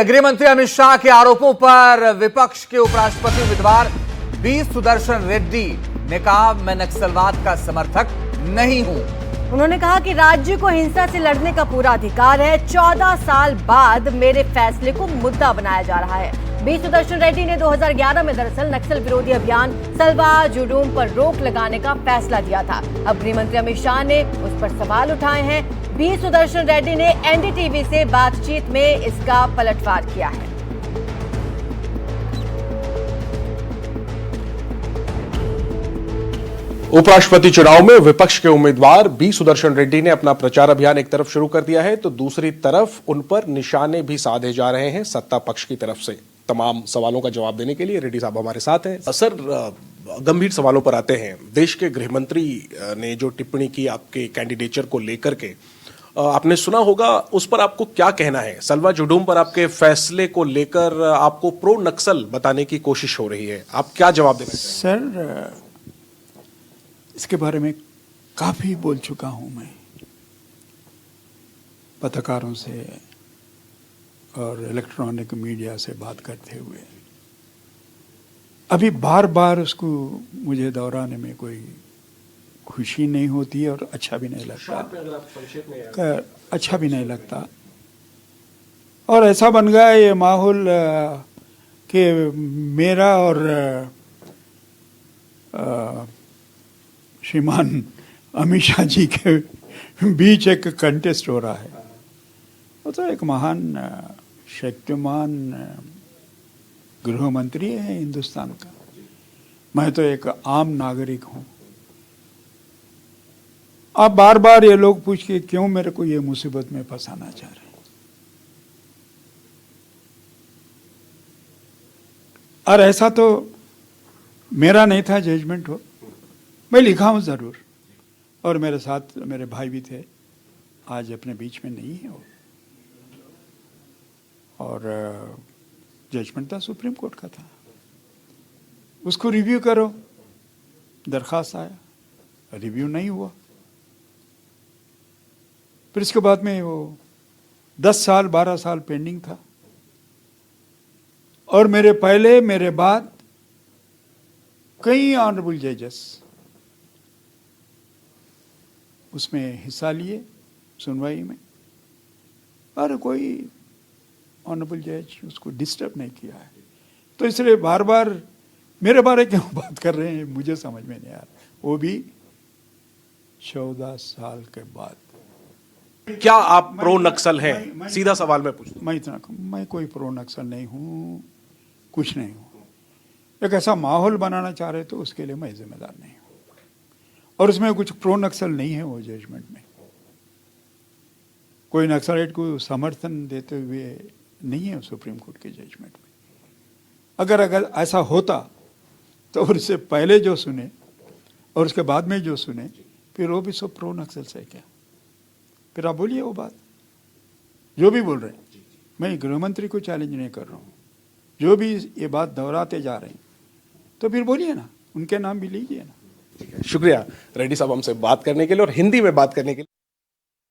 गृह मंत्री अमित शाह के आरोपों पर विपक्ष के उपराष्ट्रपति उम्मीदवार बी सुदर्शन रेड्डी ने कहा, मैं नक्सलवाद का समर्थक नहीं हूं। उन्होंने कहा कि राज्य को हिंसा से लड़ने का पूरा अधिकार है। 14 साल बाद मेरे फैसले को मुद्दा बनाया जा रहा है। बी सुदर्शन रेड्डी ने 2011 में दरअसल नक्सल विरोधी अभियान सलवा जुडूम पर रोक लगाने का फैसला दिया था। अब गृह मंत्री अमित शाह ने उस पर सवाल उठाए हैं। बी सुदर्शन रेड्डी ने एनडीटीवी से बातचीत में इसका पलटवार किया है। उपराष्ट्रपति चुनाव में विपक्ष के उम्मीदवार बी सुदर्शन रेड्डी ने अपना प्रचार अभियान एक तरफ शुरू कर दिया है, तो दूसरी तरफ उन पर निशाने भी साधे जा रहे हैं सत्ता पक्ष की तरफ से। तमाम सवालों का जवाब देने के लिए रेड्डी साहब हमारे साथ हैं। सर, गंभीर सवालों पर आते हैं। देश के गृह मंत्री ने जो टिप्पणी की आपके कैंडिडेचर को लेकर के, आपने सुना होगा, उस पर आपको क्या कहना है? सलवा जुडूम पर आपके फैसले को लेकर आपको प्रो नक्सल बताने की कोशिश हो रही है, आप क्या जवाब देंगे? सर, इसके बारे में काफ़ी बोल चुका हूं मैं, पत्रकारों से और इलेक्ट्रॉनिक मीडिया से बात करते हुए। अभी बार बार उसको मुझे दोहराने में कोई खुशी नहीं होती और अच्छा भी नहीं लगता, अच्छा भी नहीं लगता। और ऐसा बन गया ये माहौल कि मेरा और श्रीमान अमित शाह जी के बीच एक कंटेस्ट हो रहा है। वो तो एक महान शक्तिमान गृह मंत्री है हिंदुस्तान का, मैं तो एक आम नागरिक हूं। अब बार बार ये लोग पूछ के क्यों मेरे को ये मुसीबत में फंसाना चाह रहे हैं। और ऐसा तो मेरा नहीं था जजमेंट हो, मैं लिखा हूं जरूर, और मेरे साथ मेरे भाई भी थे, आज अपने बीच में नहीं है वो। और जजमेंट था सुप्रीम कोर्ट का था, उसको रिव्यू करो, दरखास्त आया, रिव्यू नहीं हुआ। फिर इसके बाद में वो 10 साल 12 साल पेंडिंग था, और मेरे पहले मेरे बाद कई ऑनरेबल जजेस उसमें हिस्सा लिए सुनवाई में, और कोई ऑनरेबल जज उसको डिस्टर्ब नहीं किया है। तो इसलिए बार बार मेरे बारे क्यों बात कर रहे हैं मुझे समझ में नहीं आ रहा, वो भी 14 साल के बाद। क्या आप प्रो नक्सल हैं? सीधा सवाल मैं पूछता हूं। मैं कोई प्रो नक्सल नहीं हूं, कुछ नहीं हूं। एक ऐसा माहौल बनाना चाह रहे तो उसके लिए मैं जिम्मेदार नहीं हूं, और उसमें कुछ प्रो नक्सल नहीं है वो जजमेंट में। कोई नक्सलाइट को समर्थन देते हुए नहीं है सुप्रीम कोर्ट के जजमेंट में। अगर ऐसा होता तो उससे पहले जो सुने और उसके बाद में जो सुने, फिर वो भी सब प्रो नक्सल से क्या? फिर आप बोलिए वो बात जो भी बोल रहे हैं। मैं गृह मंत्री को चैलेंज नहीं कर रहा हूँ, जो भी ये बात दोहराते जा रहे हैं तो फिर बोलिए ना, उनके नाम भी लीजिए ना। शुक्रिया रेड्डी साहब हमसे बात करने के लिए और हिंदी में बात करने के लिए।